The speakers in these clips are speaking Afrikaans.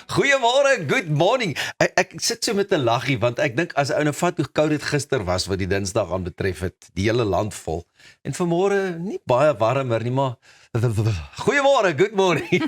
Goeiemôre, good morning. Ek sit so met 'n laggie want ek dink as ou nou vat hoe koud dit gister was wat die Dinsdag aan betref het, die hele land vol. En vanmôre nie baie warmer nie, maar goeiemôre, good morning.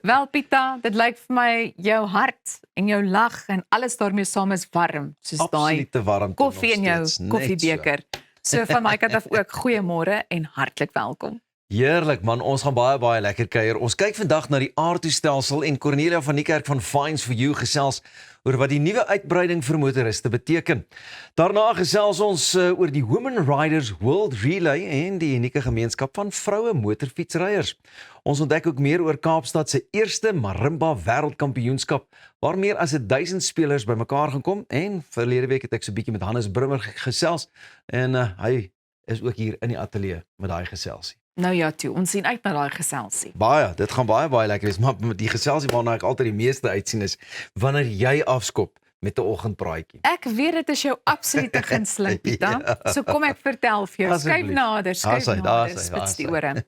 Wel Pieter, dit lyk vir my jou hart en jou lag en alles daarmee saam is warm, soos daai Absolute warmte koffie in nog jou steeds, net koffiebeker. So van my kant af ook goeiemôre en hartlik welkom. Heerlik man, ons gaan baie lekker kuier. Ons kyk vandag na die aardtoestelsel en Cornelia van Niekerk van Fines for You gesels oor wat die nuwe uitbreiding vir motoriste beteken. Daarna gesels ons oor die Women Riders World Relay en die unieke gemeenskap van vroue motorfietsryers. Ons ontdek ook meer oor Kaapstad se eerste Marimba wêreldkampioenskap waar meer as 1000 spelers bymekaar gaan kom en verlede week het ek so 'n bietjie met Hannes Brummer gesels en hy is ook hier in die ateljee met daai geselsie. Nou ja toe, ons sien uit na daai geselsie. Baie, dit gaan baie lekker wees, maar die geselsie waarna ek altyd die meeste uitsien is wanneer jy afskop met 'n oggendpraatjie. Ek weet dit is jou absolute gunsteling Pieter. Ja. So kom ek vertel vir jou, Asseblief. skuif nader, Daar is hy, spits die ore.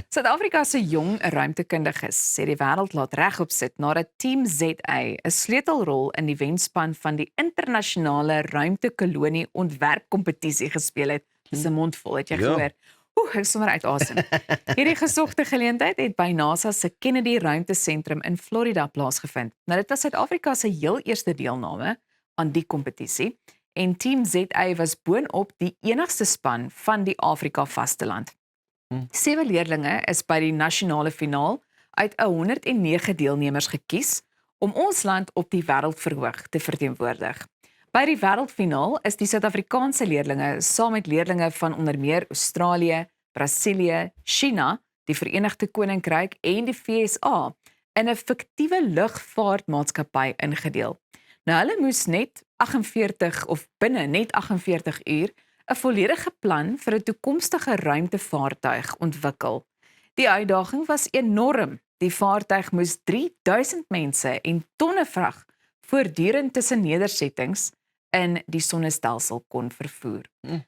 Suid-Afrika se jong ruimtekundiges sê die wêreld laat regop sit nadat Team ZA 'n sleutelrol in die wenspan van die internasionale ruimtekolonie ontwerpkompetisie gespeel het. Dis 'n mondvol, het jy Ja. gehoor? Ek is sommer uit asem. Hierdie gesogte geleentheid het by NASA se Kennedy Ruimtesentrum in Florida plaasgevind. Nou dit was Suid-Afrika se heel eerste deelname aan die kompetisie en Team ZA was boonop die enigste span van die Afrika vasteland. 7 leerlinge is by die nasionale finaal uit 109 deelnemers gekies om ons land op die wêreldverhoog te verteenwoordig. By die wêreldfinaal is die Suid-Afrikaanse leerlinge saam met leerlinge van onder meer Australië, Brasilië, China, die Verenigde Koninkryk en die VSA in 'n fiktiewe lugvaartmaatskappy ingedeel. Nou hulle moes net 48 of binne net 48 uur 'n volledige plan vir 'n toekomstige ruimtevaartuig ontwikkel. Die uitdaging was enorm. Die vaartuig moes 3000 mense en tonne vrag voortdurend tussen nedersettings in die sonnestelsel kon vervoer.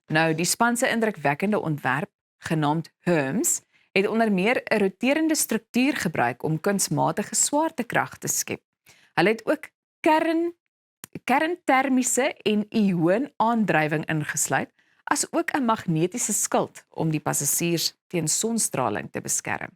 Nou, die span se indrukwekkende ontwerp, genaamd Hermes, het onder meer 'n roterende struktuur gebruik om kunsmatige swaartekrag te skep. Hulle het ook kerntermiese en ioon-aandrywing ingesluit, as ook 'n magnetiese skild om die passasiers teen sonstraling te beskerm.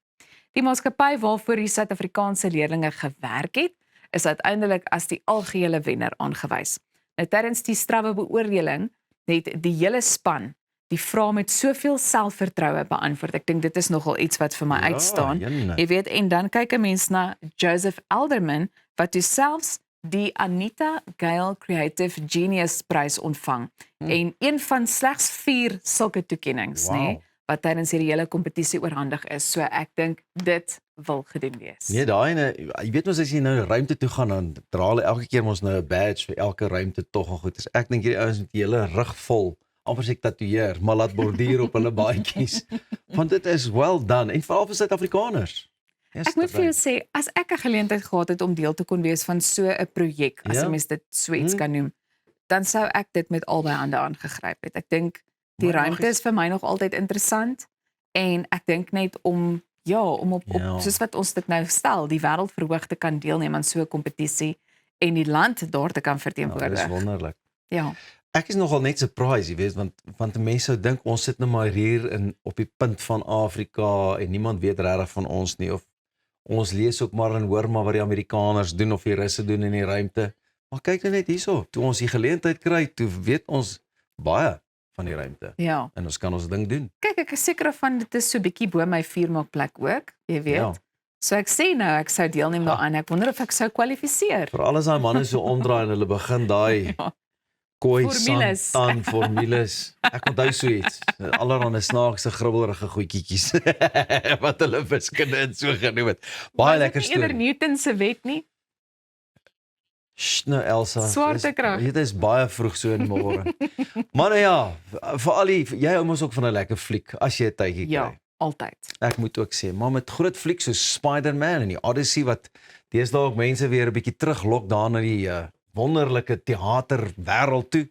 Die maatskappy waarvoor die Suid-Afrikaanse leerlinge gewerk het, is uiteindelik as die algehele wenner aangewys. Nou tydens die strawwe beoordeling het die hele span die vrae met soveel selfvertroue beantwoord. Ek dink dit is nogal iets wat vir my uitstaan. Jy weet, en dan kyk 'n mens na Joseph Alderman wat toe selfs die Anita Gale Creative Genius Prys ontvang en een van slegs 4 sulke toekennings, nê, wat tydens hierdie hele kompetisie oorhandig is. So ek dink dit wil gedoen wees. Nee, daai jy weet mos as jy nou ruimte toe gaan dan dra hulle elke keer mos nou 'n badge vir elke ruimte tog en goed. Ek dink hierdie ouens met die hele rug vol, amper se tatoeëer, maar laat borduur op hulle baadjies. Want dit is well done en veral vir Suid-Afrikaners. Ek moet vir jou sê, as ek 'n geleentheid gehad het om deel te kon wees van so 'n projek, as 'n mens dit so iets kan noem, dan sou ek dit met albei hande aangegryp het. Ek dink die ruimte is vir my nog altyd interessant en ek dink net om op soos wat ons dit nou stel, die wêreldverhoog te kan deelneem aan so 'n kompetisie en die land daar te kan verteenwoordig. Ja, dis wonderlik. Ja. Ek is nogal net surprised, jy weet, want mense sou dink ons sit nou maar hier op die punt van Afrika en niemand weet regtig van ons nie, of ons lees ook maar en hoor maar wat die Amerikaners doen of die Russe doen in die ruimte. Maar kyk nou net hierso, toe ons die geleentheid kry, toe weet ons baie van die ruimte. Ja. En ons kan ons ding doen. Kyk, ek is seker van dit is so bietjie bo my vuurmaakplek ook, jy weet. Ja. So ek sê nou, ek sou deelneem daaraan. Ek wonder of ek sou kwalifiseer. Vir al daai manne so omdraai en hulle begin daai koi santan formules. Ek onthou so iets. Allerhande snaakse gribbelrige goedjies wat hulle wiskunde en so genoem het. Baie lekker storie. Was dit nie Newton se wet nie? Nou Elsa, Swaartekrag. Dit is baie vroeg so in die môre. Maar nou ja, vir al die jy hou mos ook van 'n lekker fliek as jy 'n tydjie kry. Ja, altyd. Ek moet ook sê, maar met groot flieks soos Spider-Man en die Odyssey wat deesdae ook mense weer 'n bietjie teruglok daar na die wonderlike teaterwêreld toe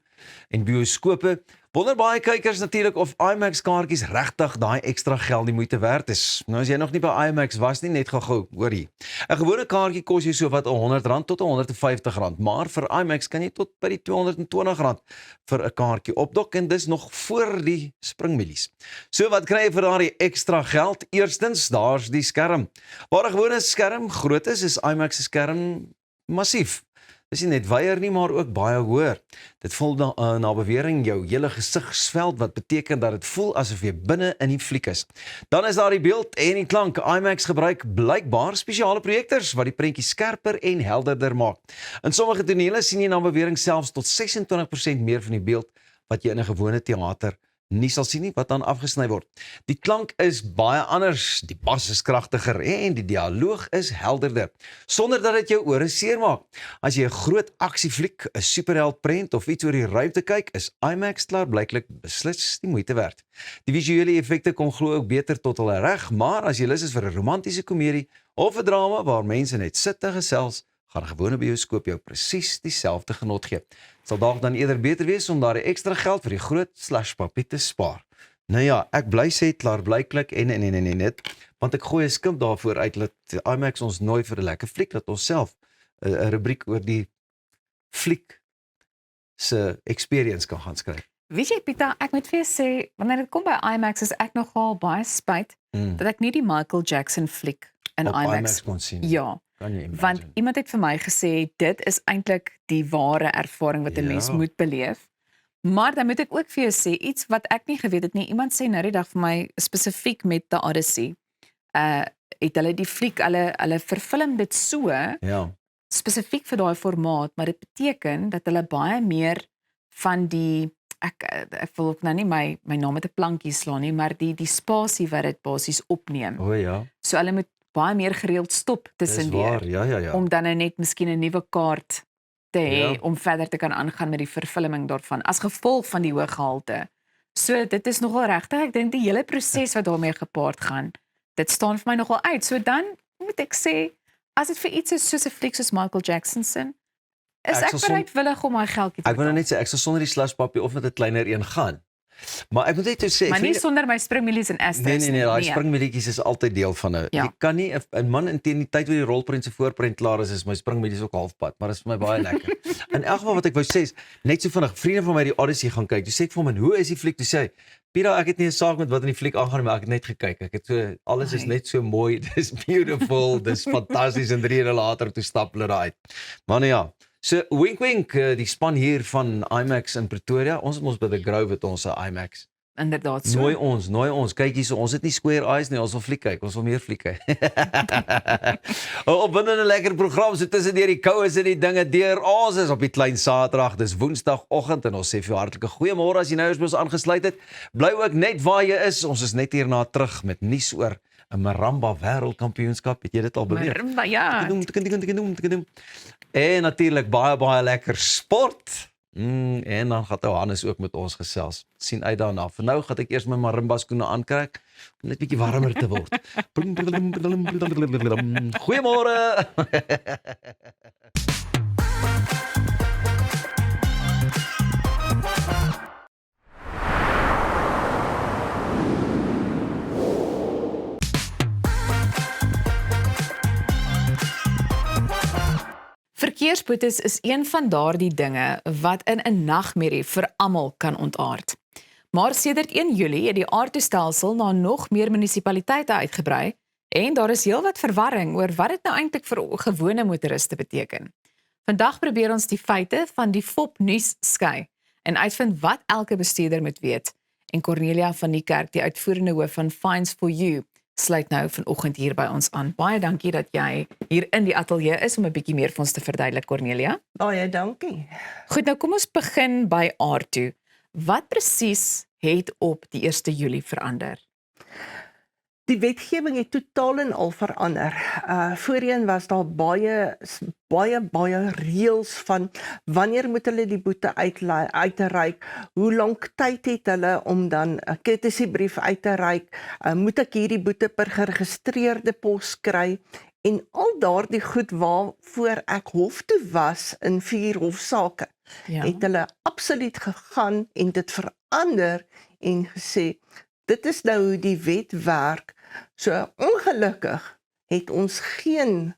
en bioskope, Wonder baie kykers natuurlik of IMAX kaartjies regtig daai ekstra geld die moeite werd is. Nou as jy nog nie by IMAX was nie, net gou-gou, hoor hier. 'n Gewone kaartjie kos jou so wat R100 tot R150, maar vir IMAX kan jy tot by die R220 vir 'n kaartjie opdok en dis nog voor die springmilies. So wat kry jy vir daardie ekstra geld? Eerstens, daar's die skerm. Waar 'n gewone skerm groot is IMAX se skerm massief. Dis nie net wyer nie, maar ook baie hoër. Dit voel na bewering jou hele gesigsveld, wat beteken dat dit voel asof jy binne in die fliek is. Dan is daar die beeld en die klank. IMAX gebruik blykbaar spesiale projektors wat die prentjies skerper en helderder maak. In sommige tonele sien jy na bewering selfs tot 26% meer van die beeld wat jy in 'n gewone teater nie sal sien nie, wat dan afgesny word. Die klank is baie anders, die bas is kragtiger en die dialoog is helderder, sonder dat dit jou ore seermaak. As jy 'n groot aksiefliek, 'n superheld prent of iets oor die ruimte kyk, is IMAX klaarblyklik beslis die moeite werd. Die visuele effekte kom glo ook beter tot hulle reg, maar as jy lus is vir 'n romantiese komedie of 'n drama waar mense net sit en gesels, gaan 'n gewone bioskoop jou presies dieselfde genot gee. Sal dalk dan eerder beter wees om daardie ekstra geld vir die groot slashpappie te spaar. Nou ja, ek bly sê klaarblyklik en net, want ek gooi 'n skimp daarvoor uit dat IMAX ons nooi vir 'n lekker fliek, dat ons self 'n rubriek oor die fliek se experience kan gaan skryf. Weet jy Pieter, ek moet vir jou sê, wanneer dit kom by IMAX is ek nogal baie spyt dat ek nie die Michael Jackson fliek in Op IMAX kon sien. Ja, Kan jy imagine? want iemand het vir my gesê dit is eintlik die ware ervaring wat 'n mens moet beleef. Maar dan moet ek ook vir jou sê iets wat ek nie geweet het nie. Iemand sê nou die dag vir my spesifiek met The Odyssey. Het hulle die fliek, hulle verfilm dit so Ja. spesifiek vir daai formaat, maar dit beteken dat hulle baie meer van die ek wil ook nou nie my naam met 'n plankie slaan nie, maar die spasie wat dit basies opneem. O ja. So hulle moet baie meer gereeld stop Dis tussendeur waar. Ja. om dan nou net miskien 'n nuwe kaart te hê Ja. om verder te kan aangaan met die vervulling daarvan as gevolg van die hoë gehalte. So dit is nogal regtig, ek dink die hele proses wat daarmee gepaard gaan, dit staan vir my nogal uit. So dan moet ek sê, as dit vir iets is soos 'n fliek soos Michael Jackson se, is Ek ek sal bereidwillig om my geldjie te Ek wil nou betaal. net sê, ek sal sonder die slashpappie of met 'n kleiner een gaan. Maar ek moet net sê, Maar nie vriende- sonder my springmilies en asters nee, daai springmilietjies is altyd deel van 'n. Ja. Jy kan nie 'n man in teen die tyd waar die rolprent se voorprent klaar is my springmilietjies ook halfpad, maar dit is vir my baie lekker. In elk geval wat ek wou sê is, net so vinnig, vriende van my die Odyssey gaan kyk. Toe sê ek vir hom, "En hoe is die fliek?" Toe sê hy, "Pira, ek het nie 'n saak met wat in die fliek aangaan nie, maar ek het net gekyk. Ek het so alles is net so mooi, dis beautiful, dis fantasties en 3 ure later toe stap hulle daar uit." Maar nou ja, so wink wink, die span hier van IMAX in Pretoria, ons het ons by The Grove het ons 'n IMAX. Inderdaad so. Nooi ons, kyk hierso, ons het nie square eyes nie, ons wil fliek kyk, ons wil meer fliek kyk. Opwindende lekker program, so tussen deur die koues en die dinge deur, ons is op die klein Saterdag, dis Woensdagoggend en ons sê vir jou hartlike goeiemôre as jy nou eens by ons aangesluit het, bly ook net waar jy is, ons is net hierna terug met nuus oor 'n Maramba wêreldkampioenskap, het jy dit al beleef? Marimba, ja. En natuurlik baie lekker sport. En dan gaan Johannes ook met ons gesels. Sien uit daarna. Vir nou gaan ek eers my marimba skoene aankry om net bietjie warmer te word. Goeiemôre. Verkeersboetes is een van daardie dinge wat in 'n nagmerrie vir almal kan ontaard. Maar sedert 1 Julie het die aardtoestelsel na nog meer munisipaliteite uitgebrei en daar is heelwat verwarring oor wat dit nou eintlik vir gewone motoriste beteken. Vandag probeer ons die feite van die FOP nuus skei en uitvind wat elke bestuurder moet weet. En Cornelia van die Kerk, die uitvoerende hoof van Fines for You, sluit nou vanoggend hier by ons aan. Baie dankie dat jy hier in die ateljee is om 'n bietjie meer vir ons te verduidelik, Cornelia. Baie dankie. Goed, nou kom ons begin by aard toe. Wat presies het op die 1 Julie verander? Die wetgewing het totaal en al verander. Voorheen was daar baie reëls van wanneer moet hulle die boete uitreik, hoe lank tyd het hulle om dan 'n courtesy brief uit te reik, moet ek hierdie boete per geregistreerde pos kry En al daardie goed waarvoor ek hof toe was in 4 hofsaake, het hulle absoluut gegaan en dit verander en gesê, dit is nou hoe die wet werk. So ongelukkig het ons geen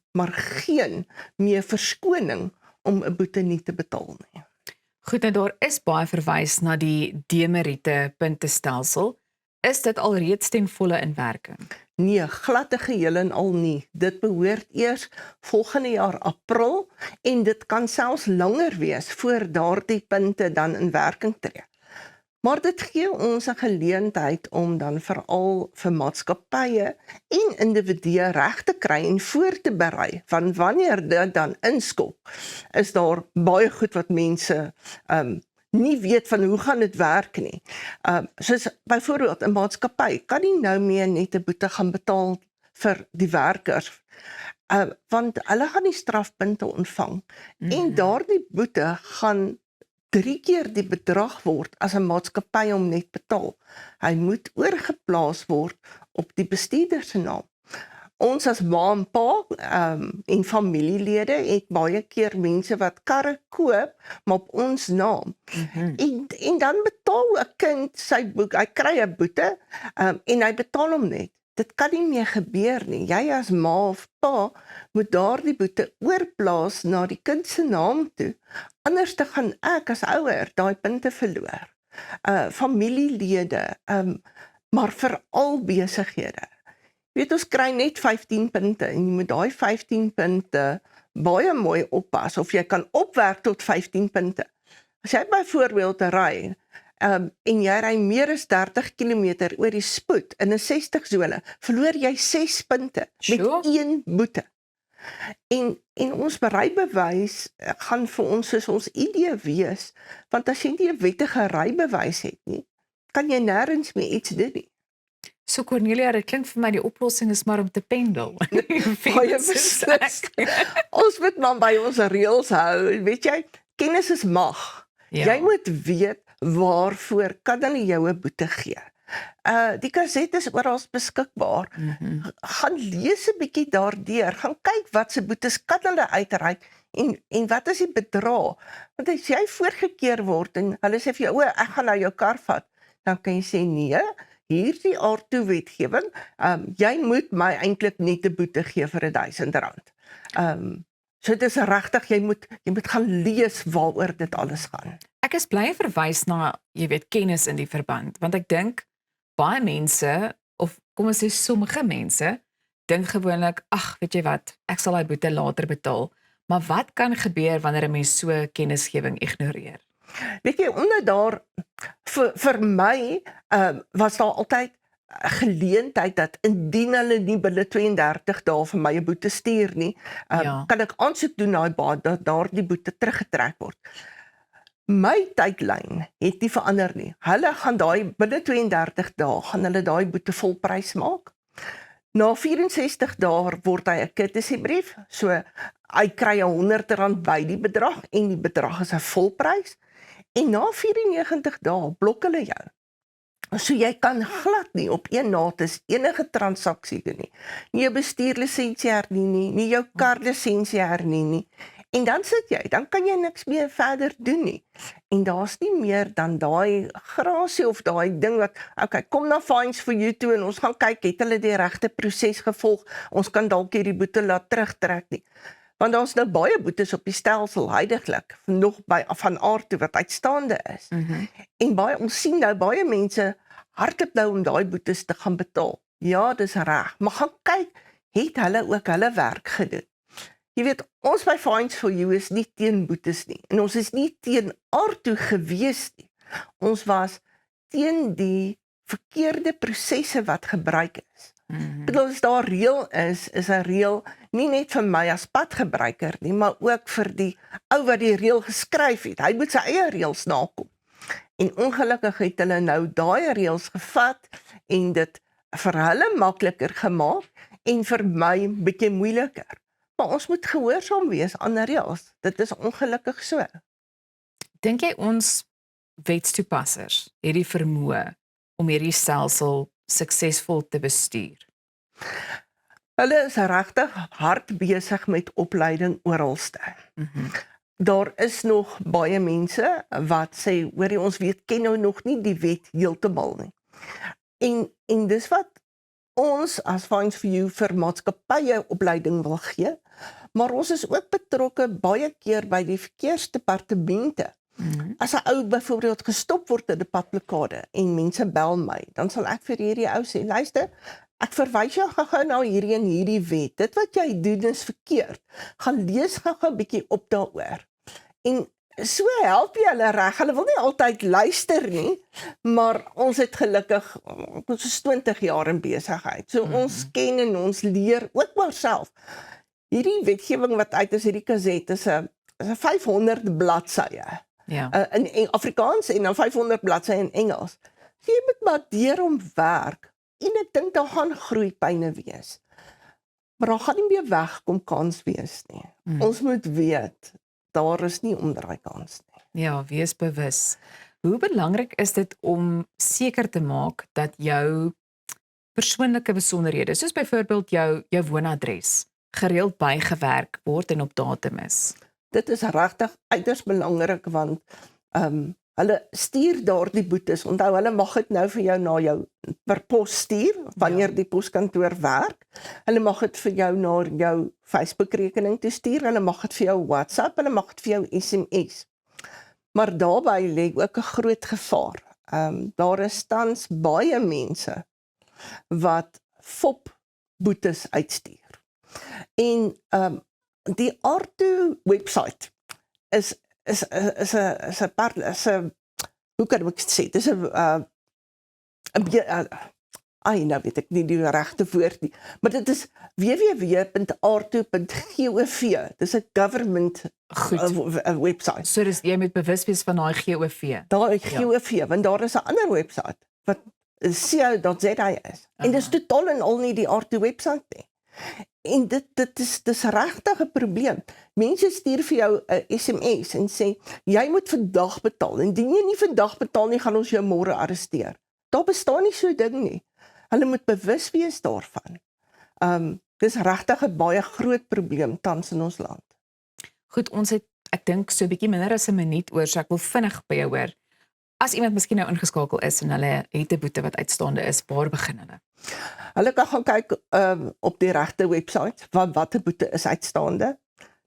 meer verskoning om 'n boete nie te betaal nie. Goed, nou daar is baie verwys na die demeriete puntestelsel. Is dit alreeds ten volle in werking? Nee, glad te geheel en al nie. Dit behoort eers volgende jaar April en dit kan selfs langer wees voor daardie punte dan in werking tree. Maar dit gee ons 'n geleentheid om dan veral vir maatskappye en individue reg te kry en voor te berei van wanneer dit dan inskop, is daar baie goed wat mense nie weet van hoe gaan dit werk nie. Soos byvoorbeeld 'n maatskappy kan nie nou meer net 'n boete gaan betaal vir die werkers, want hulle gaan nie strafpunte ontvang en daardie boete gaan 3 keer die bedrag word as 'n maatskappy hom net betaal. Hy moet oorgeplaas word op die bestuurder se naam. Ons as ma en pa en familielede het baie keer mense wat karre koop, maar op ons naam. En dan betaal 'n kind sy boek, hy kry 'n boete en hy betaal hom net. Dit kan nie meer gebeur nie. Jy as ma of pa moet daardie boete oorplaas na die kind se naam toe. Anders te gaan ek as ouer daai punte verloor. Familielede, maar veral besighede. Jy weet, ons kry net 15 punte en jy moet daai 15 punte baie mooi oppas of jy kan opwerk tot 15 punte. As jy byvoorbeeld ry en jy ry meer as 30 km oor die spoed in 'n 60 sone, verloor jy 6 punte met 1 boete. En ons rybewys gaan vir ons soos ons ID wees, want as jy nie 'n wettige rybewys het nie, kan jy nêrens meer iets doen nie. So Cornelia, dit klink vir my die oplossing is maar om te pendel. Baie beslis. Ons moet maar by ons reëls hou. Weet jy, kennis is mag. Jy moet weet waarvoor kan hulle jou 'n boete gee. Die kaset is oral beskikbaar. Gaan lees 'n bietjie daardeur, gaan kyk wat se boetes kan hulle uitreik en wat is die bedrag. Want as jy voorgekeer word en hulle sê vir jou, ek gaan nou jou kar vat, dan kan jy sê nee, hierdie aardtoe wetgewing, jy moet my eintlik net 'n boete gee vir R1000. So dit is regtig, jy moet gaan lees waaroor dit alles gaan. Ek is bly verwys na, jy weet, kennis in die verband, want ek dink baie mense, of kom ons sê sommige mense, dink gewoonlik, ag, weet jy wat, ek sal daai boete later betaal. Maar wat kan gebeur wanneer 'n mens so kennisgewing ignoreer? Weet jy, omdat daar vir my was daar altyd 'n geleentheid dat indien hulle nie binne 32 dae vir my 'n boete stuur nie, kan ek aansoek doen dat daardie boete teruggetrek word. My tydlyn het nie verander nie. Hulle gaan binne 32 dae gaan hulle daai boete volprys maak. Na 64 dae word hy 'n courtesy-brief, so hy kry R100 by die bedrag en die bedrag is 'n volprys. En na 94 dae blok hulle jou. So jy kan glad nie op een nates enige transaksie doen nie. Nie jou bestuurlisensie hernie nie, nie jou karlisensie hernie nie. En dan sit jy, dan kan jy niks meer verder doen nie. En daar's nie meer dan daai grasie of daai ding wat, okay, kom na Fines for You toe en ons gaan kyk, het hulle die regte proses gevolg, ons kan dalk hierdie boete laat terugtrek nie. Want daar's nou baie boetes op die stelsel huidiglik, nog van aard toe wat uitstaande is. En ons sien nou baie mense hardloop nou om daai boetes te gaan betaal. Ja, dis reg, maar gaan kyk, het hulle ook hulle werk gedoen. Jy weet, ons by Fines for You is nie teen boetes nie, en ons is nie teen aard toe gewees nie. Ons was teen die verkeerde prosesse wat gebruik is. As daar reël is 'n reël nie net vir my as padgebruiker nie, maar ook vir die ou wat die reël geskryf het. Hy moet sy eie reëls nakom. En ongelukkig het hulle nou daai reëls gevat en dit vir hulle makliker gemaak en vir my 'n bietjie moeiliker. Maar ons moet gehoorsaam wees aan reëls. Dit is ongelukkig so. Dink jy ons wetstoepassers het die vermoë om hierdie stelsel suksesvol te bestuur? Hulle is regtig hard besig met opleiding oralste. Daar is nog baie mense wat sê, hoorie, ons ken nou nog nie die wet heeltemal nie. En dis wat ons as Fines for You vir maatskappye opleiding wil gee, maar ons is ook betrokke baie keer by die verkeersdepartemente. As 'n ou byvoorbeeld gestop word in 'n padblokkade en mense bel my, dan sal ek vir hierdie ou sê, luister, ek verwys jou gou na hierdie en hierdie wet. Dit wat jy doen is verkeerd. Gaan lees gou 'n bietjie op daaroor. En so help jy hulle reg. Hulle wil nie altyd luister nie, maar ons het gelukkig ons is 20 jaar in besigheid. So ons ken en ons leer ook maar self. Hierdie wetgewing wat uit is, hierdie kaset is 'n 500 bladsye. Ja. In Afrikaans en dan 500 bladsye in Engels. So jy moet maar deur om werk. En ek dink daar gaan groeipyne wees. Maar daar gaan nie meer wegkom kans wees nie. Ons moet weet, daar is nie omdraai kans nie. Ja, wees bewus. Hoe belangrik is dit om seker te maak dat jou persoonlike besonderhede, soos byvoorbeeld jou woonadres, gereeld bygewerk word en op datum is? Dit is regtig uiters belangrik want hulle stuur daardie boetes. Onthou, hulle mag dit nou vir jou na jou per pos stuur wanneer die poskantoor werk. Hulle mag dit vir jou na jou Facebook-rekening toe stuur. Hulle mag dit vir jou WhatsApp, hulle mag dit vir jou SMS. Maar daarbey lê ook 'n groot gevaar. Daar is tans baie mense wat fop boetes uitstuur. En die Arto website is 'n hoe kan ek sê, dis 'n nou weet ek nie die regte woord nie, maar dit is www.arto.gov. Dis 'n government website. So jy moet bewus wees van daai GOV. Daai GOV, want daar is 'n ander website wat co.za is. En dis totaal en al nie die Arto website nie. En dis regtig 'n probleem. Mense stuur vir jou 'n SMS en sê, jy moet vandag betaal. Indien jy nie vandag betaal nie, gaan ons jou môre arresteer. Daar bestaan nie so 'n ding nie. Hulle moet bewus wees daarvan. Dis regtig 'n baie groot probleem tans in ons land. Goed, ons het, ek dink, so 'n bietjie minder as 'n minuut oor, so ek wil vinnig by jou hoor. As iemand miskien nou ingeskakel is en hulle het 'n boete wat uitstaande is, waar begin hulle? Hulle kan gaan kyk op die regte website wat 'n boete is uitstaande.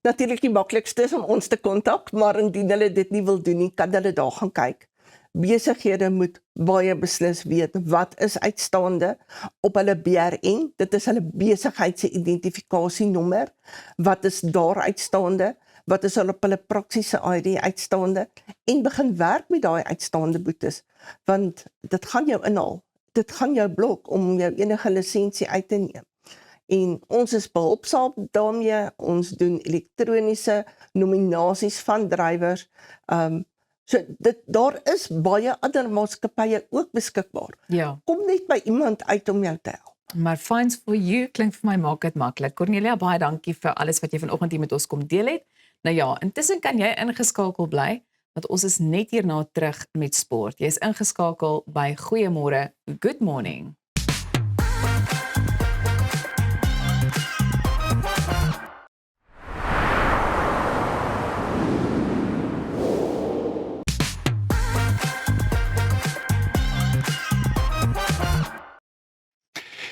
Natuurlik die maklikste is om ons te kontak, maar indien hulle dit nie wil doen nie, kan hulle daar gaan kyk. Besighede moet baie beslis weet wat is uitstaande op hulle BRN. Dit is hulle besigheidsidentifikasienommer. Wat is daar uitstaande? Wat is op hulle praksiese ID uitstaande? En begin werk met daai uitstaande boetes, want dit gaan jou inhaal. Dit gaan jou blok om jou enige lisensie uit te neem. En ons is behulpsaam daarmee. Ons doen elektroniese nominasies van drywers. So daar is baie ander maatskappye ook beskikbaar. Ja. Kom net by iemand uit om jou te help. Maar Fines for You klink vir my maak dit maklik. Cornelia, baie dankie vir alles wat jy vanoggend hier met ons kom deel het. Nou ja, intussen kan jy ingeskakel bly, want ons is net hierna terug met sport. Jy is ingeskakel by Goeiemôre, Good Morning.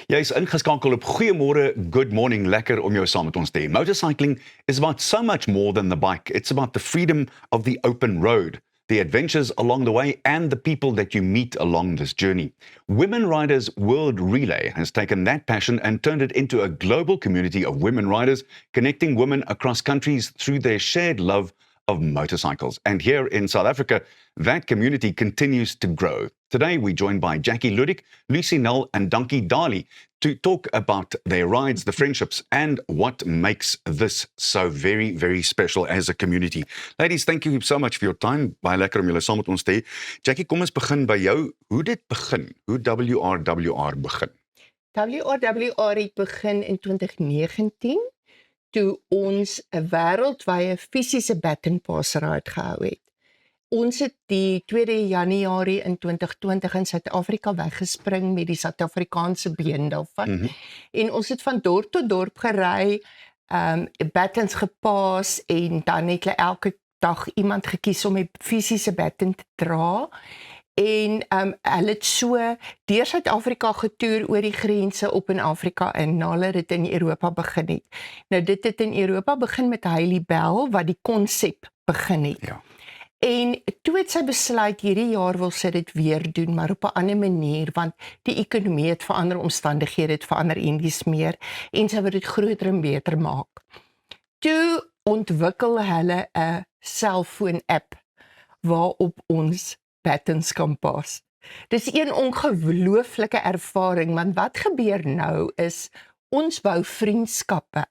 Jy is ingeskakel op Goeiemôre, Good Morning, lekker om jou saam met ons te hê. Motorcycling is about so much more than the bike. It's about the freedom of the open road, the adventures along the way, and the people that you meet along this journey. Women Riders World Relay has taken that passion and turned it into a global community of women riders, connecting women across countries through their shared love of motorcycles. And here in South Africa, that community continues to grow. Today, we're joined by Jackie Ludik, Lucy Null, and Donkey Dali to talk about their rides, the friendships, and what makes this so very, very special as a community. Ladies, thank you so much for your time. Baie lekker om julle saam met ons te hê. Jackie, kom ons begin by jou. Hoe dit begin? Hoe WRWR begin? WRWR het begin in 2019, toe ons 'n wêreldwye fisiese baton pass ride gehou het. Ons het die 2 Januarie in 2020 in Suid-Afrika weggespring met die Suid-Afrikaanse been daarvan. En ons het van dorp tot dorp gery, battens gepaas en dan het hulle elke dag iemand gekies om 'n fisiese batten te dra. En hulle het so deur Suid-Afrika getoer oor die grense op in Afrika en na hulle dit in Europa begin het. Nou dit het in Europa begin met Hailey Bell wat die konsep begin het. Ja. En toe het sy besluit hierdie jaar wil sy dit weer doen, maar op 'n ander manier want die ekonomie het verander, omstandighede het verander en dis meer en sy wil dit groter en beter maak. Toe ontwikkel hulle 'n selfoon-app waarop ons battens kan pas. Dis 'n ongelooflike ervaring want wat gebeur nou is ons bou vriendskappe.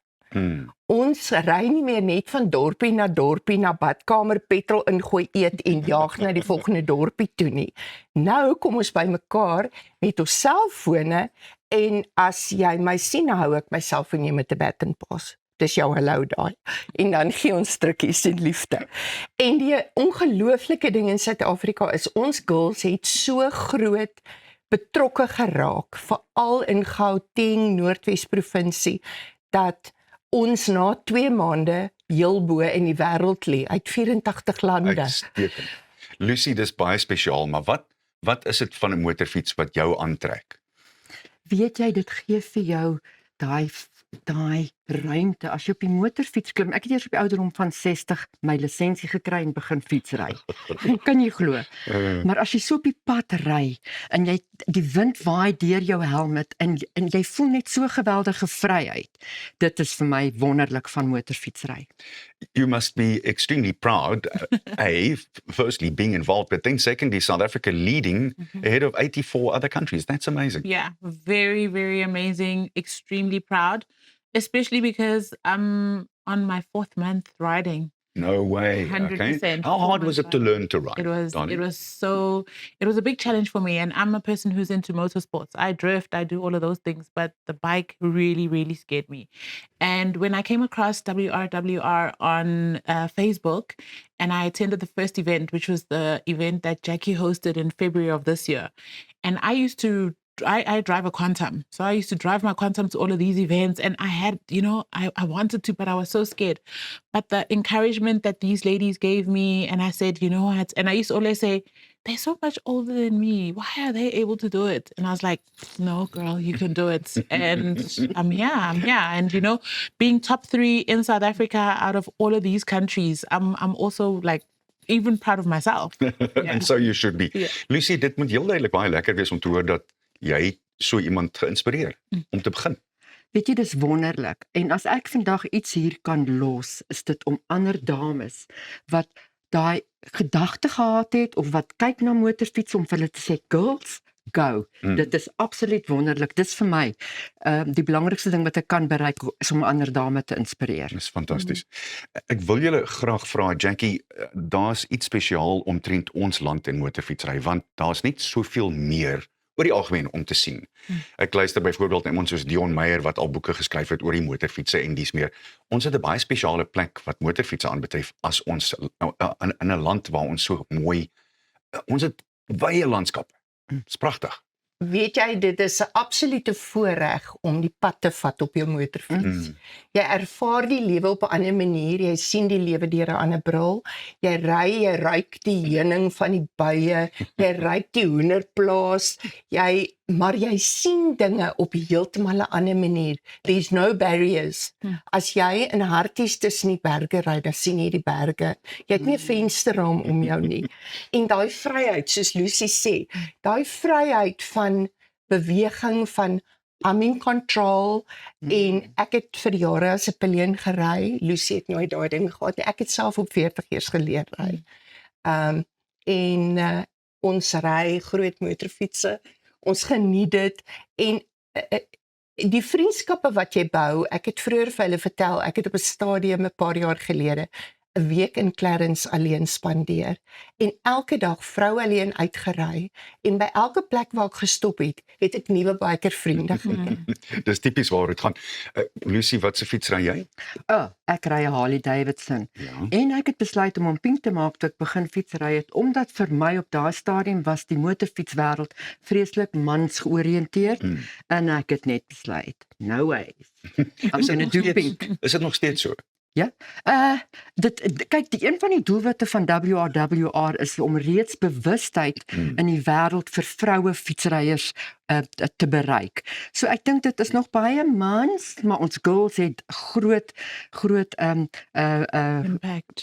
Ons ry nie meer net van dorpie na badkamer, petrol ingooi, eet en jaag na die volgende dorpie toe nie. Nou kom ons by mekaar met ons selfone en as jy my sien, hou ek my selfoon jy met 'n batten pas. Dis jou hallo daai. En dan gee ons drukkies en liefde. En die ongelooflike ding in Suid-Afrika is ons girls het so groot betrokke geraak, veral in Gauteng, Noordwes provinsie, dat ons na 2 maande heel bo in die wêreld lê uit 84 lande. Uitstekend. Lucy, dis baie spesiaal, maar wat is dit van 'n motorfiets wat jou aantrek? Weet jy, dit gee vir jou daai ruimte as jy op die motorfiets klim. Ek het eers op die ouderdom van 60 my lisensie gekry en begin fietsry. Kan jy glo? Maar as jy so op die pad ry en jy die wind waai deur jou helm en jy voel net so geweldige vryheid. Dit is vir my wonderlik van motorfietsry. You must be extremely proud, firstly being involved, but then secondly, South Africa leading ahead of 84 other countries. That's amazing. Yeah, very, very amazing. Extremely proud, especially because I'm on my 4th month riding. No way. 100%. Okay. How hard was it to learn to ride? It was Donnie? it was a big challenge for me, and I'm a person who's into motorsports. I drift, I do all of those things, but the bike really, really scared me. And when I came across WRWR on Facebook, and I attended the first event, which was the event that Jackie hosted in February of this year, and I drive a Quantum. So I used to drive my Quantum to all of these events, and I had, I wanted to, but I was so scared. But the encouragement that these ladies gave me, and I said, you know what? And I used to always say, they're so much older than me. Why are they able to do it? And I was like, no, girl, you can do it. And I'm here. And, being top 3 in South Africa out of all of these countries, I'm also like, even proud of myself. And so you should be. Yeah. Lucy, dit moet heel duidelik baie lekker wees om te hoor dat jy so iemand geïnspireer om te begin. Weet jy, dis wonderlik. En as ek vandag iets hier kan los, is dit om ander dames wat daai gedagte gehad het of wat kyk na motorfiets om vir hulle te sê, girls, go. Dit is absoluut wonderlik. Dis vir my die belangrikste ding wat ek kan bereik is om 'n ander dame te inspireer. Dis fantasties. Ek wil julle graag vra, Jackie, daar's iets spesiaal omtrent ons land en motorfietsry, want daar's net soveel meer oor die algemeen om te sien. Ek luister byvoorbeeld na iemand soos Dion Meyer wat al boeke geskryf het oor die motorfietsse en dis meer. Ons het 'n baie spesiale plek wat motorfietsse aanbetref as ons in 'n land waar ons so mooi, ons het wye landskappe. Dis pragtig. Weet jy, dit is 'n absolute voorreg om die pad te vat op jou motorfiets. Jy ervaar die lewe op 'n ander manier, jy sien die lewe deur 'n ander bril. Jy ry, jy ruik die heuning van die buie, jy ruik die hoenderplaas, maar jy sien dinge op 'n heeltemal 'n ander manier. There's no barriers. As jy in Harties tussen die berge ry, dan sien jy die berge. Jy het nie 'n vensterraam om jou nie. En daai vryheid, soos Lucy sê, daai vryheid van beweging, van I'm in control, en ek het vir jare as 'n pillion gery. Lucy het nooit daai ding gehad nie. Ek het self op 40 eers geleer ry. Ons ry groot motorfietsse. Ons geniet dit en die vriendskappe wat jy bou, ek het vroeër vir hulle vertel, ek het op 'n stadium 'n paar jaar gelede 'n week in Clarence alleen spandeer en elke dag vrou alleen uitgery en by elke plek waar ek gestop het, het ek nuwe bikervriende gekry. Dis tipies waar dit gaan. Lucy, wat se fiets ry jy? Ek ry 'n Harley Davidson. Ja. En ek het besluit om hom pink te maak toe ek begin fietsry het, omdat vir my op daai stadium was die motorfietswêreld vreeslik mans georiënteerd en ek het net besluit, no ways. I'm Is dit gonna nog do steeds- pink. Is dit nog steeds so? Ja. Kyk, die een van die doelwitte van WRWR is om reeds bewustheid in die wêreld vir vroue fietsryers te bereik. So ek dink dit is nog baie mans, maar ons girls het groot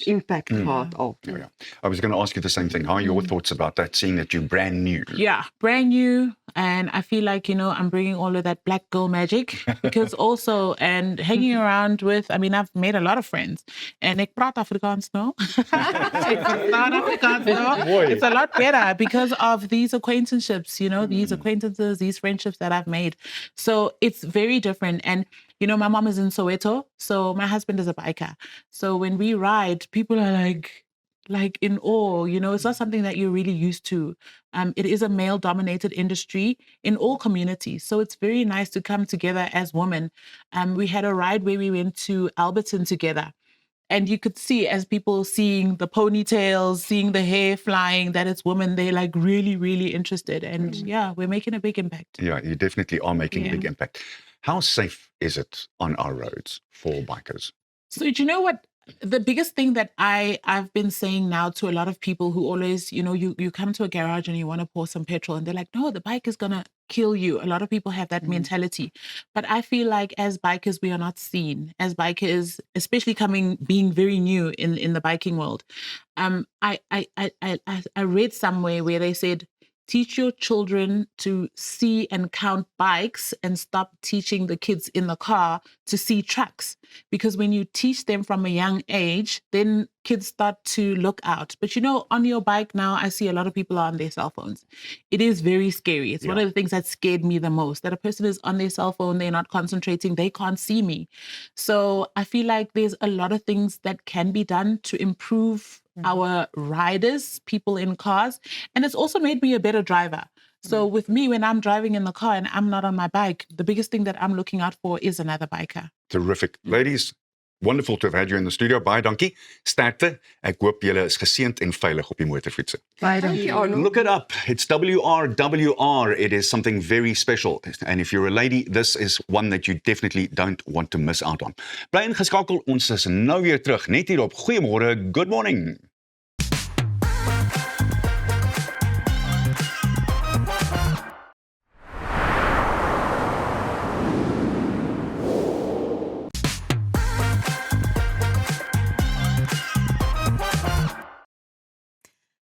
Impact. gehad al. Oh, yeah. I was going to ask you the same thing. How are your thoughts about that, seeing that you're brand new? Yeah, brand new. And I feel like, I'm bringing all of that black girl magic because also, and hanging around with, I've made a lot of friends. And ek praat Afrikaans nou. Ek verstaan Afrikaans nou. Mooi. It's a lot better because of these acquaintanceships, these acquaintances, these friendships that I've made. So it's very different. And, my mom is in Soweto, so my husband is a biker. So when we ride, people are like in awe, it's not something that you're really used to. It is a male-dominated industry in all communities. So it's very nice to come together as women. We had a ride where we went to Alberton together. And you could see as people seeing the ponytails, seeing the hair flying, that it's women, they're like really, really interested. And yeah, we're making a big impact. Yeah, you definitely are making a Yeah. big impact. How safe is it on our roads for bikers? So do you know what? The biggest thing that I've been saying now to a lot of people who always, you come to a garage and you want to pour some petrol and they're like, no, the bike is going to kill you. A lot of people have that mentality. But I feel like as bikers, we are not seen. As bikers, especially being very new in the biking world. I read somewhere where they said, teach your children to see and count bikes and stop teaching the kids in the car to see trucks. Because when you teach them from a young age, then kids start to look out. But on your bike now, I see a lot of people are on their cell phones. It is very scary. It's one of the things that scared me the most, that a person is on their cell phone, they're not concentrating, they can't see me. So I feel like there's a lot of things that can be done to improve our riders, people in cars. And it's also made me a better driver. So with me, when I'm driving in the car and I'm not on my bike, the biggest thing that I'm looking out for is another biker. Terrific. Ladies, wonderful to have had you in the studio. Baie dankie. Sterkte. Ek hoop julle is geseënd en veilig op die motorfietsse. Baie dankie. Look it up. It's WRWR. It is something very special. And if you're a lady, this is one that you definitely don't want to miss out on. Bly ingeskakel. Ons is nou weer terug. Net hier op Goeiemôre. Good morning.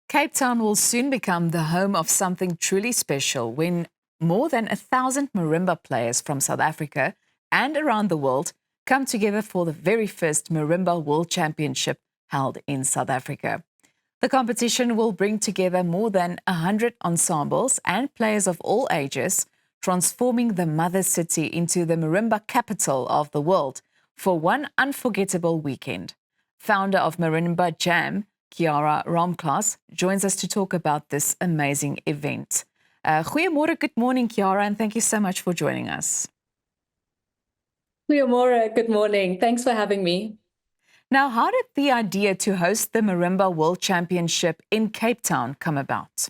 Cape Town will soon become the home of something truly special when more than 1,000 marimba players from South Africa and around the world come together for the very first Marimba World Championship held in South Africa. The competition will bring together more than 100 ensembles and players of all ages, transforming the mother city into the marimba capital of the world for one unforgettable weekend. Founder of Marimba Jam, Kiara Ramklas, joins us to talk about this amazing event. Goeiemôre, good morning, Kiara, and thank you so much for joining us. Goeiemôre, good morning. Thanks for having me. Now, how did the idea to host the Marimba World Championship in Cape Town come about?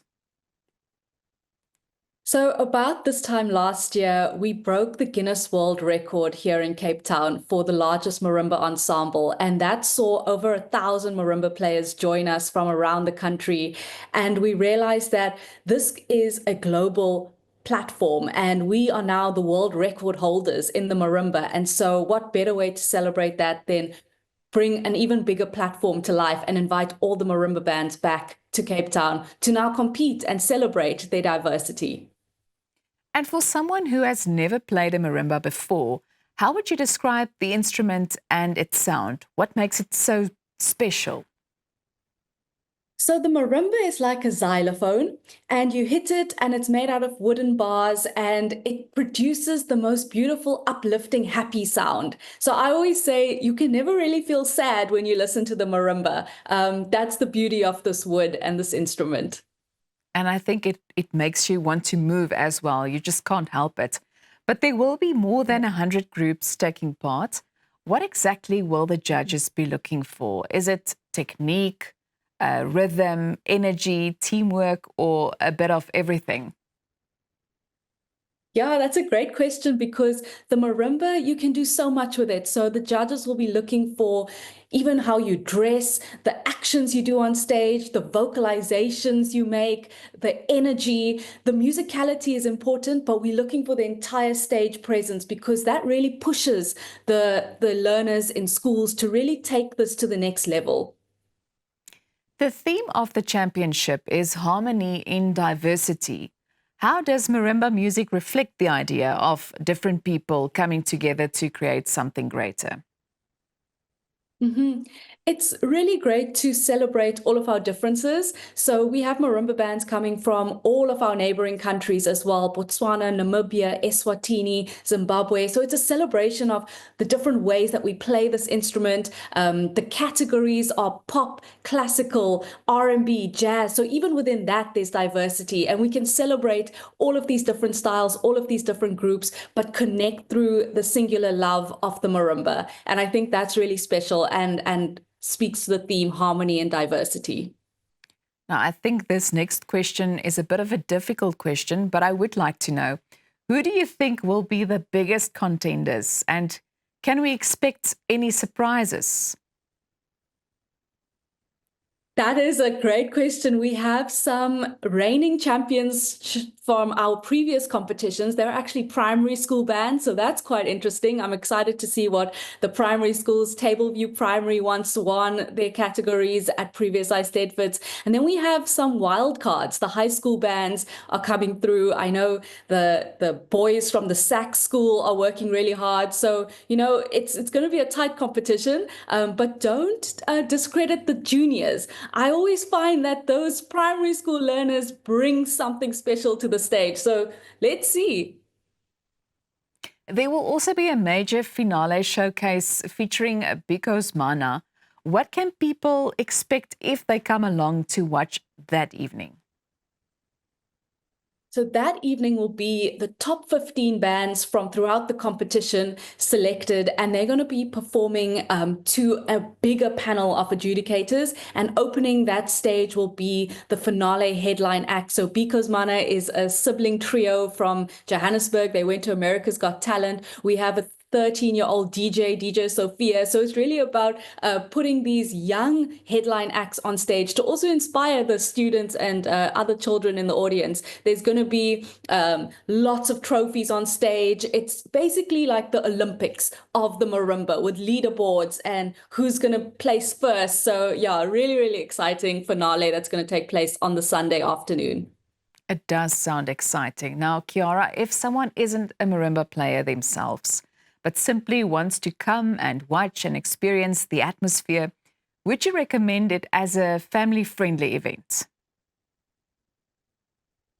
So about this time last year, we broke the Guinness World Record here in Cape Town for the largest marimba ensemble, and that saw over 1,000 marimba players join us from around the country. And we realized that this is a global platform, and we are now the world record holders in the marimba. And so what better way to celebrate that than bring an even bigger platform to life and invite all the marimba bands back to Cape Town to now compete and celebrate their diversity. And for someone who has never played a marimba before, how would you describe the instrument and its sound? What makes it so special? So the marimba is like a xylophone, and you hit it, and it's made out of wooden bars, and it produces the most beautiful, uplifting, happy sound. So I always say you can never really feel sad when you listen to the marimba. That's the beauty of this wood and this instrument. And I think it makes you want to move as well. You just can't help it. But there will be more than 100 groups taking part. What exactly will the judges be looking for? Is it technique, rhythm, energy, teamwork, or a bit of everything? Yeah, that's a great question because the marimba, you can do so much with it. So the judges will be looking for even how you dress, the actions you do on stage, the vocalizations you make, the energy. The musicality is important, but we're looking for the entire stage presence because that really pushes the learners in schools to really take this to the next level. The theme of the championship is harmony in diversity. How does marimba music reflect the idea of different people coming together to create something greater? Mhm. It's really great to celebrate all of our differences. So we have marimba bands coming from all of our neighboring countries as well, Botswana, Namibia, Eswatini, Zimbabwe. So it's a celebration of the different ways that we play this instrument. The categories are pop, classical, R&B, jazz. So even within that, there's diversity, and we can celebrate all of these different styles, all of these different groups, but connect through the singular love of the marimba. And I think that's really special and speaks to the theme harmony and diversity. Now, I think this next question is a bit of a difficult question, but I would like to know, who do you think will be the biggest contenders, and can we expect any surprises? That is a great question. We have some reigning champions from our previous competitions. They're actually primary school bands, so that's quite interesting. I'm excited to see what the primary schools, Tableview Primary once won their categories at previous Eisteddfods. And then we have some wild cards. The high school bands are coming through. I know the boys from the Sax school are working really hard. So, it's going to be a tight competition, but don't discredit the juniors. I always find that those primary school learners bring something special to the stage. So let's see. There will also be a major finale showcase featuring Bikos Mana. What can people expect if they come along to watch that evening? So that evening will be the top 15 bands from throughout the competition selected, and they're going to be performing to a bigger panel of adjudicators, and opening that stage will be the finale headline act. So Bikos Mana is a sibling trio from Johannesburg. They went to America's Got Talent. We have a 13-year-old DJ Sophia. So it's really about putting these young headline acts on stage to also inspire the students and other children in the audience. There's going to be lots of trophies on stage. It's basically like the Olympics of the marimba with leaderboards and who's going to place first. So yeah, really, really exciting finale that's going to take place on the Sunday afternoon. It does sound exciting. Now, Kiara, if someone isn't a marimba player themselves, but simply wants to come and watch and experience the atmosphere, would you recommend it as a family-friendly event?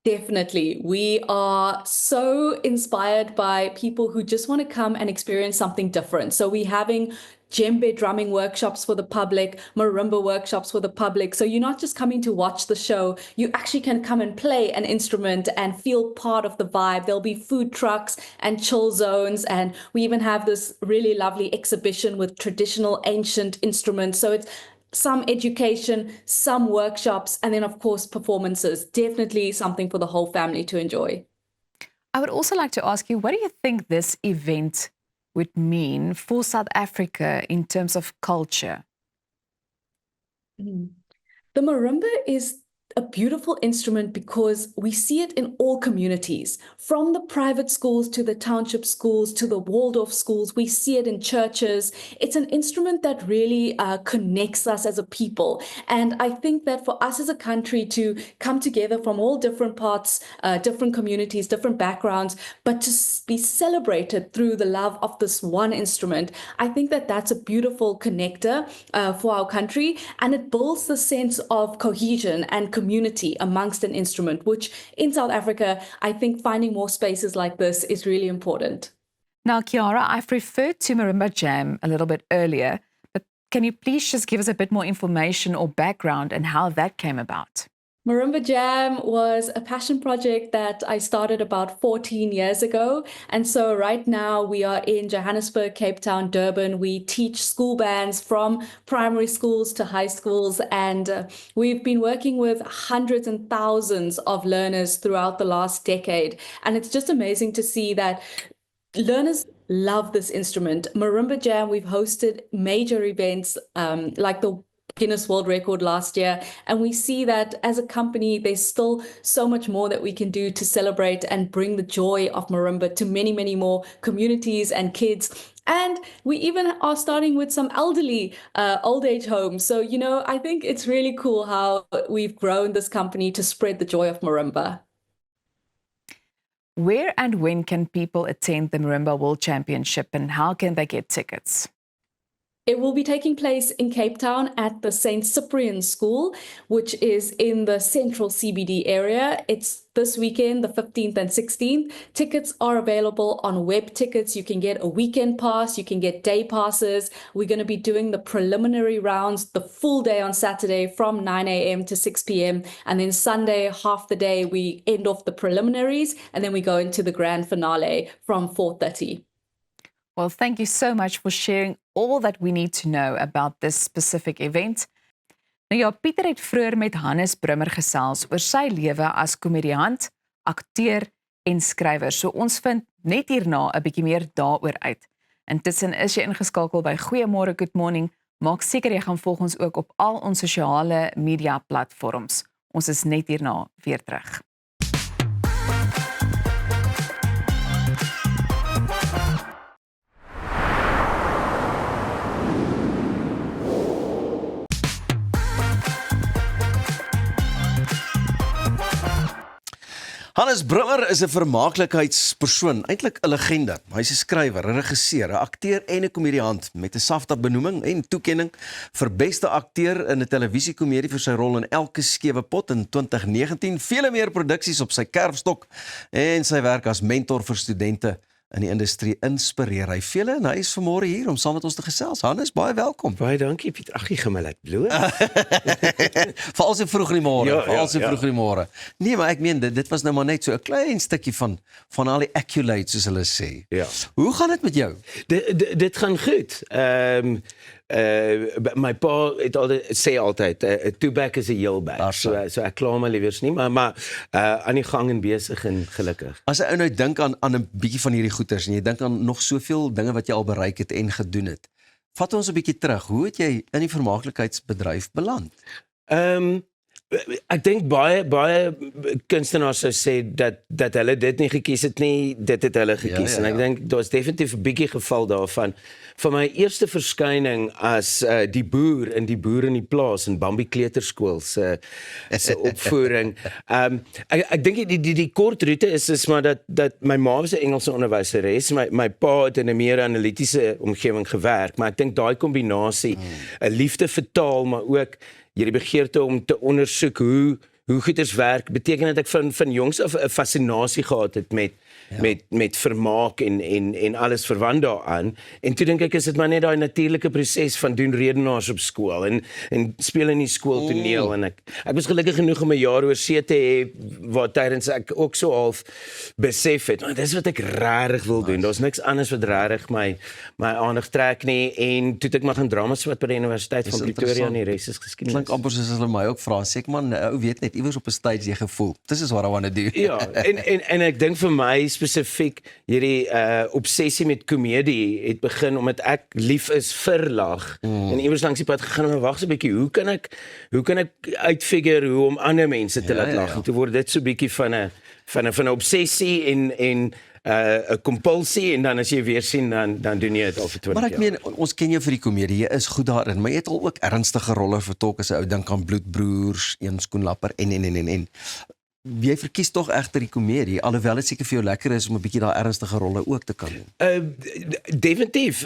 Definitely. We are so inspired by people who just want to come and experience something different. So we're having djembe drumming workshops for the public, marimba workshops for the public. So you're not just coming to watch the show, you actually can come and play an instrument and feel part of the vibe. There'll be food trucks and chill zones. And we even have this really lovely exhibition with traditional ancient instruments. So it's some education, some workshops, and then, of course, performances. Definitely something for the whole family to enjoy. I would also like to ask you, what do you think this event would mean for South Africa in terms of culture? The marimba is a beautiful instrument because we see it in all communities, from the private schools to the township schools to the Waldorf schools. We see it in churches. It's an instrument that really connects us as a people. And I think that for us as a country to come together from all different parts, different communities, different backgrounds, but to be celebrated through the love of this one instrument, I think that that's a beautiful connector for our country, and it builds the sense of cohesion and community amongst an instrument, which in South Africa, I think finding more spaces like this is really important. Now, Kiara, I've referred to Marimba Jam a little bit earlier, but can you please just give us a bit more information or background and how that came about? Marimba Jam was a passion project that I started about 14 years ago. And so right now we are in Johannesburg, Cape Town, Durban. We teach school bands from primary schools to high schools. And we've been working with hundreds and thousands of learners throughout the last decade. And it's just amazing to see that learners love this instrument. Marimba Jam, we've hosted major events like the Guinness World Record last year, and we see that as a company there's still so much more that we can do to celebrate and bring the joy of marimba to many, many more communities and kids. And we even are starting with some elderly old age homes. So, you know, I think it's really cool how we've grown this company to spread the joy of marimba. Where and when can people attend the Marimba World Championship, and how can they get tickets? It will be taking place in Cape Town at the St. Cyprian School, which is in the central CBD area. It's this weekend, the 15th and 16th. Tickets are available on web tickets. You can get a weekend pass, you can get day passes. We're going to be doing the preliminary rounds the full day on Saturday from 9 a.m. to 6 p.m. And then Sunday, half the day, we end off the preliminaries, and then we go into the grand finale from 4:30. Well, thank you so much for sharing all that we need to know about this specific event. Nou ja, Pieter het vroeër met Hannes Brummer gesels oor sy lewe as komediant, akteur en skrywer. So ons vind net hierna 'n bietjie meer daaroor uit. Intussen is jy ingeskakel by Goeiemôre Good Morning. Maak seker jy gaan volg ons ook op al ons sosiale media platforms. Ons is net hierna weer terug. Hannes Brummer is 'n vermaaklikheidspersoon, eintlik 'n legende. Hy's 'n skrywer, 'n regisseur, 'n akteur en 'n komediant met 'n SAFTA benoeming en toekenning vir beste akteur in 'n televisiekomedie vir sy rol in Elke Skewe Pot in 2019. Vele meer produksies op sy kerfstok en sy werk as mentor vir studente in die industrie inspireer hy vele en hy is vanmôre hier om saam met ons te gesels. Hannes, baie welkom. Baie dankie Piet. Ag, jy gaan my laat bloot. Veral so vroeg in die môre, Ja, veral so ja. vroeg in die môre. Nee, maar ek meen dit was nou maar net so 'n klein stukkie van al die accolades soos hulle sê. Ja. Hoe gaan dit met jou? Dit gaan goed. My pa het sê altyd, two back is a heel back. So ek kla my liewers nie, maar aan die gang en besig en gelukkig. As 'n ou nou dink aan 'n bietjie van hierdie goeters en jy dink aan nog soveel dinge wat jy al bereik het en gedoen het. Vat ons 'n bietjie terug. Hoe het jy in die vermaaklikheidsbedryf beland? Ek dink baie kunstenaars sou sê dat hulle dit nie gekies het nie, dit het hulle gekies. En ek dink daar's definitief 'n bietjie geval daarvan. Van my eerste verskyning as die boer in die plaas in Bambi Kleuterskool se opvoering. Ek dink die kort roete is maar dat my ma was 'n Engelse onderwyseres, my pa het in 'n meer analitiese omgewing gewerk, maar ek dink daai kombinasie, 'n liefde vir taal, maar ook hierdie begeerte om te ondersoek hoe goeders werk, beteken dat ek van jongs af 'n fascinasie gehad het met vermaak en alles verwant daaraan. En toe dink ek is dit maar net daai natuurlike proses van doen redenaars op skool en speel in die skooltoneel en ek was gelukkig genoeg om 'n jaar oor see te hê waar tydens ek ook so half besef het, maar dis wat ek regtig wil doen. Daar's niks anders wat regtig my aandag trek nie en toe het ek maar gaan drama swat by die Universiteit van Pretoria en die res is geskiedenis. Klink amper soos hulle my ook vra, sê ek man, ou weet net iewers op 'n stage jy gevoel. This is what I want to do. Ja, en ek dink vir my my spesifiek hierdie obsessie met komedie het begin omdat ek lief is vir lag. En iewers langs die pad gegaan en wag so 'n bietjie, hoe kan ek uitfigure hoe om ander mense te laat lag? En toe word dit so 'n bietjie van 'n obsessie en 'n kompulsie, en dan as jy weer sien dan doen jy dit al vir 20 jaar. Maar ek meen, ons ken jou vir die komedie, jy is goed daarin, maar jy het al ook ernstige rolle vertolk as 'n ou dink aan Bloedbroers, Een Skoenlapper en. Jy verkies tog egter die komedie, alhoewel dit seker vir jou lekker is om 'n bietjie daai ernstige rolle ook te kan doen. Definitief.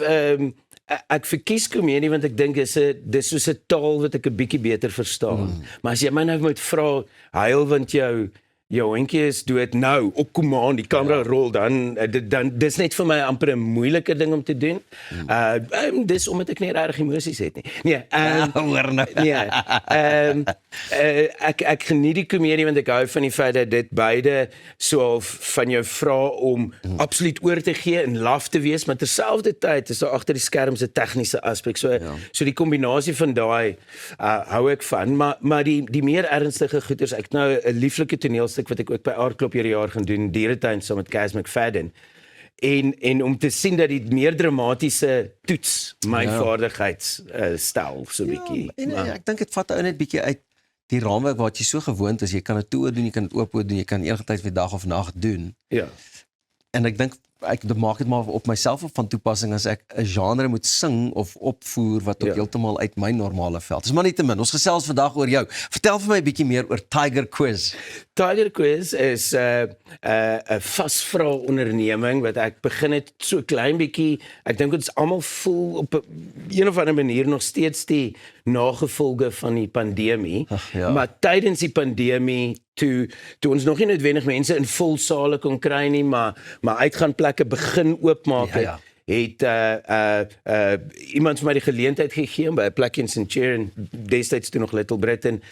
Ek verkies komedie want ek dink dis soos 'n taal wat ek 'n bietjie beter verstaan. Maar as jy my nou moet vra, huil want jou hondjie is dood nou, op command, die kamera rol, dan dis net vir my amper 'n moeilike ding om te doen. Dis omdat ek nie regtig emosies het nie. Nee, hoor nou. Ek geniet die komedie want ek hou van die feit dat dit beide so van jou vra om absoluut oor te gee en laf te wees, maar terselfdertyd is daar agter die skerms 'n tegniese aspek. So die kombinasie van daai hou ek van, maar die meer ernstige goeters, ek nou 'n lieflike toneelstuk wat ek ook by Aardklop hierdie jaar gaan doen, Dieretuin saam met Cas McFadden. En om te sien dat die meer dramatiese toets my vaardigheidsstel so 'n bietjie. Ek dink dit vat ou net bietjie uit die raamwerk wat jy so gewoond is. Jy kan dit toe doen, jy kan dit oop doen, jy kan enige tyd vir dag of nag doen. Ja. En ek dink ek maak dit maar op myself op van toepassing as ek 'n genre moet sing of opvoer wat ook heeltemal uit my normale veld. Dis maar nie te min. Ons gesels vandag oor jou. Vertel vir my 'n bietjie meer oor Tiger Quiz. Tiger Quiz is 'n vasvra onderneming wat ek begin het so klein bietjie. Ek dink ons almal voel op 'n of ander manier nog steeds die nagevolge van die pandemie. Maar tydens die pandemie toe ons nog nie noodwendig mense in vol sale kon kry nie, maar uitgaanplekke begin oopmaak het iemand vir my die geleentheid gegee by 'n plek in Centurion, destyds toe nog Little Britain,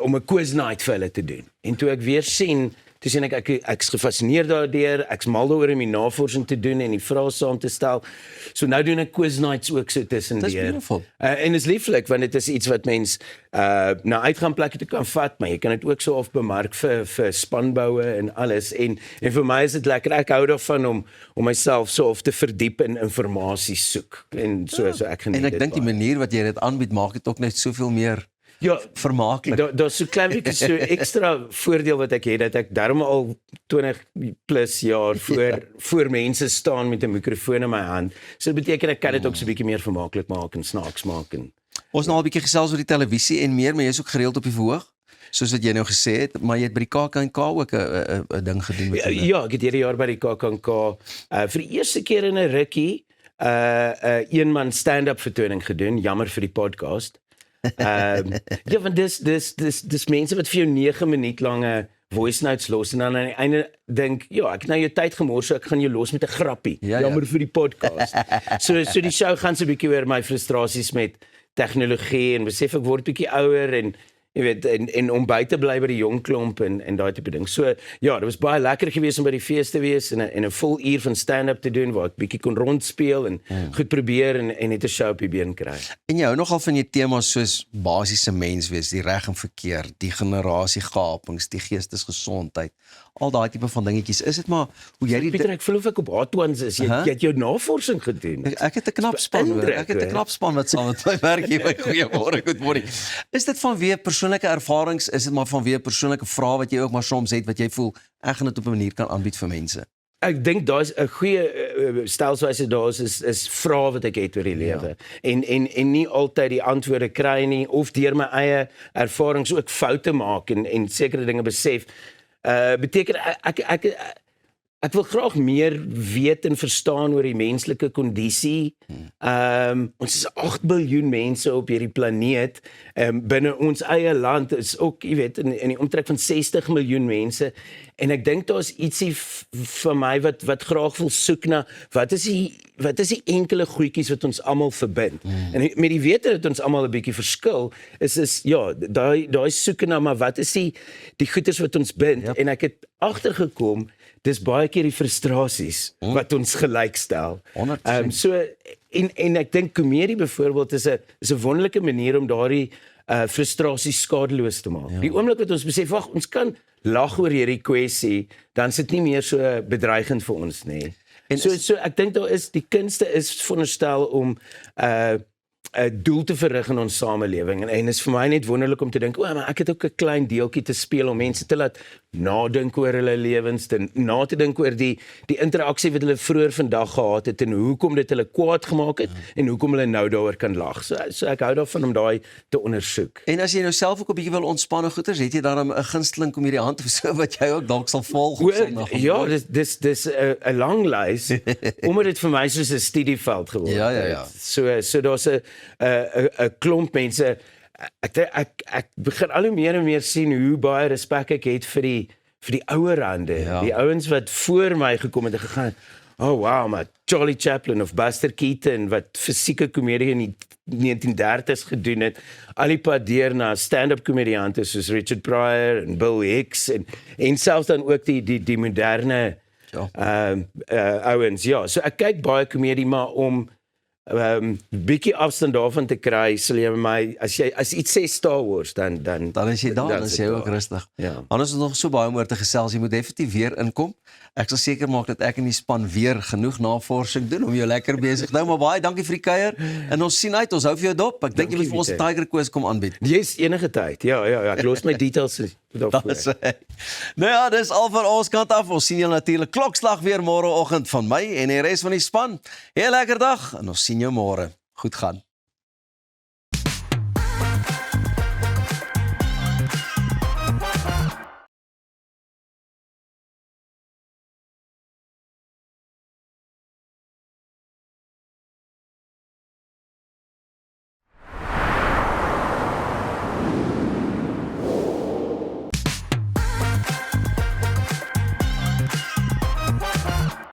om 'n quiz night vir hulle te doen. En toe ek weer sien, toe sien ek's gefassineerd daardeur, ek's mal daaroor om die navorsing te doen en die vrae saam te stel. So nou doen ek quiz nights ook so tussendeur. Dis beautiful. En is lieflik want dit is iets wat mens na uitgaanplekke te kan vat, maar jy kan dit ook so of bemark vir spanboue en alles. En vir my is dit lekker. Ek hou daarvan om myself so of te verdiep in inligting soek. En so ek geniet dit. En ek dink die manier wat jy dit aanbied maak dit ook net soveel meer vermaaklik. Daar's so klein bietjie so ekstra voordeel wat ek het, dat ek darm al 20 plus jaar voor mense staan met 'n mikrofoon in my hand. So dit beteken ek kan dit ook so 'n bietjie meer vermaaklik maak en snaaks maak. Ons nou al 'n bietjie gesels oor die televisie en meer, maar jy's ook gereeld op die verhoog, soos wat jy nou gesê het, maar jy het by die KAK&K ook 'n ding gedoen met hulle. Ja, ek het hierdie jaar by die KAK&K vir die eerste keer in 'n rukkie 'n een-man stand-up vertoning gedoen, jammer vir die podcast. Ja, want dis mense wat vir jou 9 minuut lange voice notes los en dan aan die einde dink, ja, ek het nou jou tyd gemors, so ek gaan jou los met 'n grappie. Jammer vir die podcast. So die show gaan so 'n bietjie oor my frustrasies met tegnologie en besef ek word bietjie ouer en jy weet en om by te bly by die jong klomp en daai tipe ding. So ja, dit was baie lekker geweest om by die fees te wees en 'n vol uur van stand-up te doen waar ek bietjie kon rondspeel en goed probeer en net 'n show op die been kry. En jy hou nogal van die temas soos basiese mens wees, die reg en verkeer, die generasiegapings, die geestesgesondheid, al daai tipe van dingetjies. Is dit maar hoe jy Pieter, ek voel of ek op Hot Ones is. Jy het jou navorsing gedoen. Ek het 'n knap span hoor. Ek het 'n knap span wat saam met my werk hier by Goeiemôre, Goeiemôre. Is dit vanweë persoonlike ervarings, is dit maar vanweë persoonlike vrae wat jy ook maar soms het wat jy voel ek gaan dit op 'n manier kan aanbied vir mense? Ek dink daar's 'n goeie stelswyse is vrae wat ek het oor die lewe. En nie altyd die antwoorde kry nie of deur my eie ervarings ook foute maak en sekere dinge besef. Beteken ek wil graag meer weet en verstaan oor die menslike kondisie. Ons is 8 biljoen mense op hierdie planeet. Binne ons eie land is ook, jy weet, in die omtrek van 60 miljoen mense. En ek dink daar's ietsie vir my wat graag wil soek na wat is die enkele goedjies wat ons almal verbind. En met die wete dat ons almal 'n bietjie verskil, is ja, daai soek na maar wat is die goeders wat ons bind. En ek het agtergekom dis baie keer die frustrasies wat ons gelykstel. So en ek dink komedie byvoorbeeld is 'n wonderlike manier om daardie frustrasies skadeloos te maak. Die oomblik wat ons besef, wag, ons kan lag oor hierdie kwessie, dan is dit nie meer so bedreigend vir ons nie. En So ek dink daar is die kunste is veronderstel om 'n doel te verrig in ons samelewing en is vir my net wonderlik om te dink, maar ek het ook 'n klein deeltjie te speel om mense te laat nadink oor hulle lewens, na te dink oor die interaksie wat hulle vroeër vandag gehad het en hoekom dit hulle kwaad gemaak het en hoekom hulle nou daaroor kan lag. So ek hou daarvan om daai te ondersoek. En as jy nou self ook 'n bietjie wil ontspanne goeters, het jy dan 'n gunsteling komediant of so wat jy ook dalk sal volg op Sondag? Ja, dis 'n lang lys omdat dit vir my soos 'n studieveld geword het. Ja. So daar's 'n klomp mense. Ek begin al hoe meer en meer sien hoe baie respek ek het vir die ouer hande, Ja. die ouens wat voor my gekom het en gegaan het. Oh wow, maar Charlie Chaplin of Buster Keaton wat fisieke komedie in die 1930s gedoen het, al die pad deur na stand-up komediante soos Richard Pryor en Bill Hicks en selfs dan ook die moderne ouens. Ja, so ek kyk baie komedie, maar om bietjie afstand daarvan te kry, sal jy my as iets sê Star Wars dan Dan is jy daar, dan is jy ook rustig. Ja. Anders is nog so baie om oor te gesels. Jy moet definitief weer inkom. Ek sal seker maak dat ek in die span weer genoeg navorsing doen om jou lekker besig te hou. Maar baie dankie vir die kuier en ons sien uit, ons hou vir jou dop. Ek dink jy moet vir ons 'n Tiger Quiz kom aanbied. Yes, enige tyd. Ja, ek los my details daarvoor. Dis hy. Nou ja, dis al van ons kant af. Ons sien julle natuurlik klokslag weer môreoggend van my en die res van die span. 'n Lekker dag en ons sien jou môre. Goed gaan.